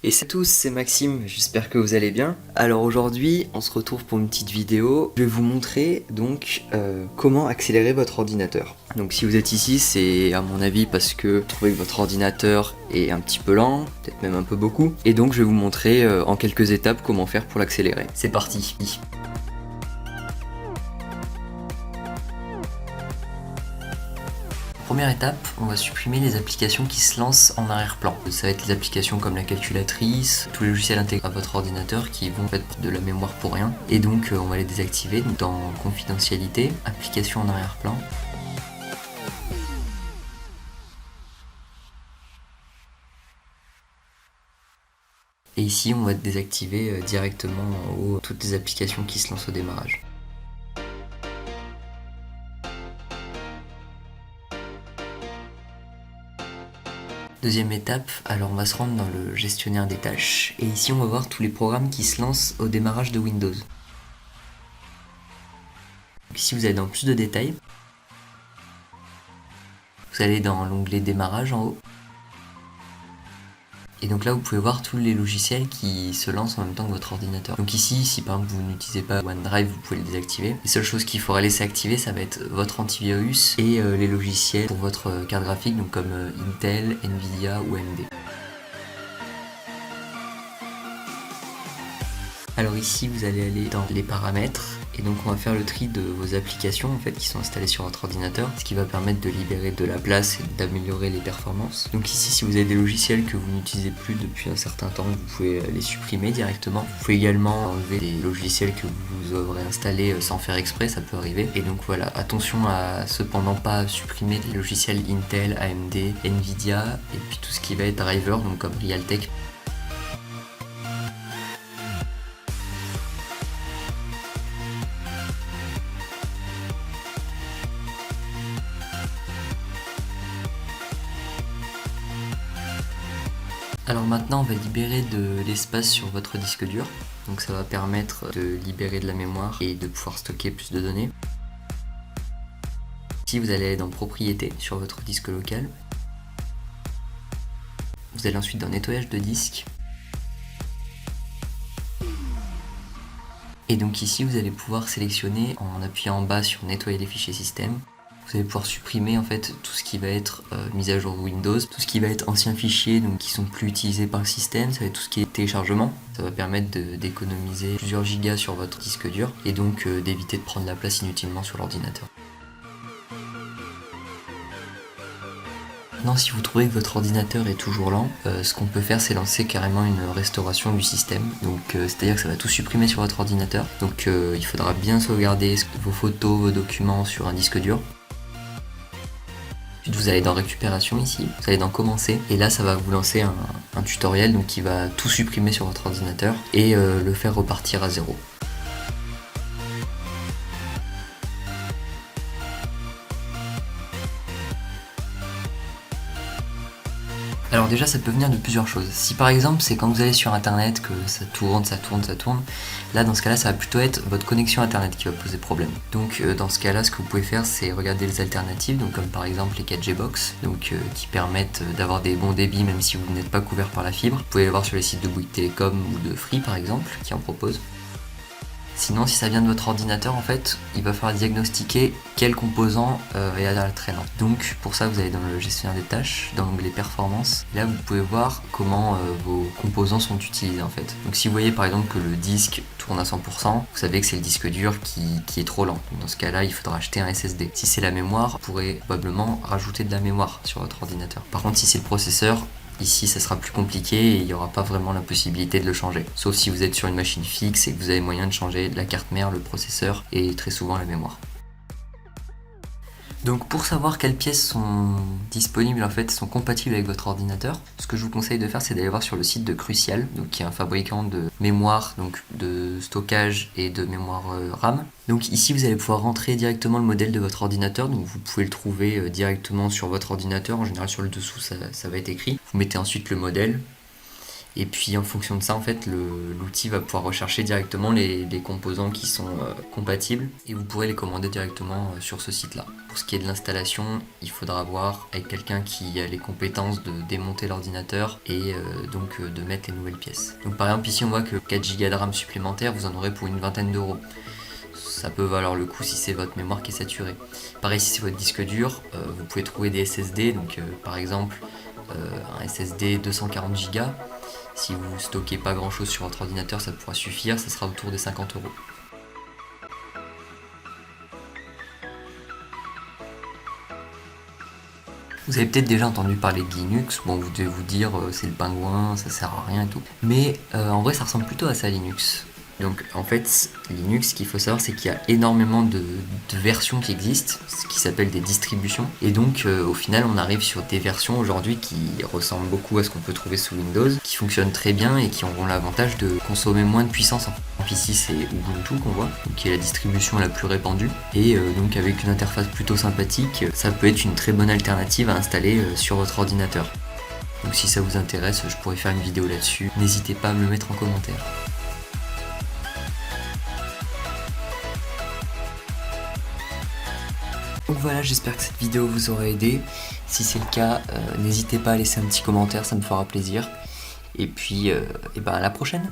Et salut à tous, c'est Maxime, j'espère que vous allez bien. Alors aujourd'hui, on se retrouve pour une petite vidéo. Je vais vous montrer donc comment accélérer votre ordinateur. Donc si vous êtes ici, c'est à mon avis parce que vous trouvez que votre ordinateur est un petit peu lent, peut-être même un peu beaucoup. Et donc je vais vous montrer en quelques étapes comment faire pour l'accélérer. C'est parti. Première étape, on va supprimer les applications qui se lancent en arrière-plan. Ça va être les applications comme la calculatrice, tous les logiciels intégrés à votre ordinateur qui vont être de la mémoire pour rien. Et donc on va les désactiver dans confidentialité, applications en arrière-plan. Et ici on va désactiver directement en haut toutes les applications qui se lancent au démarrage. Deuxième étape, alors on va se rendre dans le gestionnaire des tâches et ici on va voir tous les programmes qui se lancent au démarrage de Windows. Donc ici vous allez dans plus de détails, vous allez dans l'onglet démarrage en haut et donc là vous pouvez voir tous les logiciels qui se lancent en même temps que votre ordinateur. Donc ici, si par exemple vous n'utilisez pas OneDrive, vous pouvez le désactiver. Les seules choses qu'il faudra laisser activer, ça va être votre antivirus et les logiciels pour votre carte graphique, donc comme Intel, Nvidia ou AMD. Alors ici vous allez aller dans les paramètres et donc on va faire le tri de vos applications en fait qui sont installées sur votre ordinateur, ce qui va permettre de libérer de la place et d'améliorer les performances. Donc ici, si vous avez des logiciels que vous n'utilisez plus depuis un certain temps, vous pouvez les supprimer directement. Vous pouvez également enlever les logiciels que vous aurez installés sans faire exprès, ça peut arriver. Et donc voilà, attention à cependant pas supprimer les logiciels Intel, AMD, Nvidia et puis tout ce qui va être driver, donc comme Realtek. Alors maintenant on va libérer de l'espace sur votre disque dur, donc ça va permettre de libérer de la mémoire et de pouvoir stocker plus de données. Ici vous allez aller dans propriétés sur votre disque local, vous allez ensuite dans nettoyage de disque, et donc ici vous allez pouvoir sélectionner en appuyant en bas sur nettoyer les fichiers système. Vous allez pouvoir supprimer en fait tout ce qui va être mise à jour Windows, tout ce qui va être anciens fichiers donc qui sont plus utilisés par le système, ça va être tout ce qui est téléchargement. Ça va permettre d'économiser plusieurs gigas sur votre disque dur et donc d'éviter de prendre la place inutilement sur l'ordinateur. Maintenant, si vous trouvez que votre ordinateur est toujours lent, ce qu'on peut faire c'est lancer carrément une restauration du système. Donc c'est-à-dire que ça va tout supprimer sur votre ordinateur. Donc il faudra bien sauvegarder vos photos, vos documents sur un disque dur. Ensuite vous allez dans récupération ici, vous allez dans commencer et là ça va vous lancer un tutoriel donc qui va tout supprimer sur votre ordinateur et le faire repartir à zéro. Alors déjà ça peut venir de plusieurs choses. Si par exemple c'est quand vous allez sur internet que ça tourne, là dans ce cas là ça va plutôt être votre connexion internet qui va poser problème. Donc dans ce cas là ce que vous pouvez faire c'est regarder les alternatives, donc comme par exemple les 4G box, donc qui permettent d'avoir des bons débits même si vous n'êtes pas couvert par la fibre. Vous pouvez les voir sur les sites de Bouygues Télécom ou de Free par exemple qui en proposent. Sinon, si ça vient de votre ordinateur, en fait, il va falloir diagnostiquer quel composant est très lent. Donc, pour ça, vous allez dans le gestionnaire des tâches, dans l'onglet performance. Et là, vous pouvez voir comment vos composants sont utilisés, en fait. Donc, si vous voyez par exemple que le disque tourne à 100%, vous savez que c'est le disque dur qui est trop lent. Donc, dans ce cas-là, il faudra acheter un SSD. Si c'est la mémoire, vous pourrez probablement rajouter de la mémoire sur votre ordinateur. Par contre, si c'est le processeur, ici ça sera plus compliqué et il n'y aura pas vraiment la possibilité de le changer. Sauf si vous êtes sur une machine fixe et que vous avez moyen de changer la carte mère, le processeur et très souvent la mémoire. Donc pour savoir quelles pièces sont disponibles en fait, sont compatibles avec votre ordinateur, ce que je vous conseille de faire c'est d'aller voir sur le site de Crucial, donc qui est un fabricant de mémoire, donc de stockage et de mémoire RAM. Donc ici vous allez pouvoir rentrer directement le modèle de votre ordinateur, donc vous pouvez le trouver directement sur votre ordinateur, en général sur le dessous ça va être écrit. Vous mettez ensuite le modèle. Et puis en fonction de ça, en fait, l'outil va pouvoir rechercher directement les composants qui sont compatibles et vous pourrez les commander directement sur ce site-là. Pour ce qui est de l'installation, il faudra voir avec quelqu'un qui a les compétences de démonter l'ordinateur et donc de mettre les nouvelles pièces. Donc par exemple ici on voit que 4 Go de RAM supplémentaires, vous en aurez pour une vingtaine d'euros. Ça peut valoir le coup si c'est votre mémoire qui est saturée. Pareil si c'est votre disque dur, vous pouvez trouver des SSD, donc par exemple un SSD 240 Go. Si vous stockez pas grand chose sur votre ordinateur, ça pourra suffire, ça sera autour des 50 euros. Vous avez peut-être déjà entendu parler de Linux, bon vous devez vous dire c'est le pingouin, ça sert à rien et tout. Mais en vrai ça ressemble plutôt à ça Linux. Donc en fait Linux, ce qu'il faut savoir c'est qu'il y a énormément de versions qui existent, ce qui s'appelle des distributions. Et donc au final on arrive sur des versions aujourd'hui qui ressemblent beaucoup à ce qu'on peut trouver sous Windows, qui fonctionnent très bien et qui auront l'avantage de consommer moins de puissance. Ici c'est Ubuntu qu'on voit, donc qui est la distribution la plus répandue. Et donc avec une interface plutôt sympathique, ça peut être une très bonne alternative à installer sur votre ordinateur. Donc si ça vous intéresse, je pourrais faire une vidéo là-dessus. N'hésitez pas à me le mettre en commentaire. Donc voilà, j'espère que cette vidéo vous aura aidé. Si c'est le cas, n'hésitez pas à laisser un petit commentaire, ça me fera plaisir. Et puis, à la prochaine.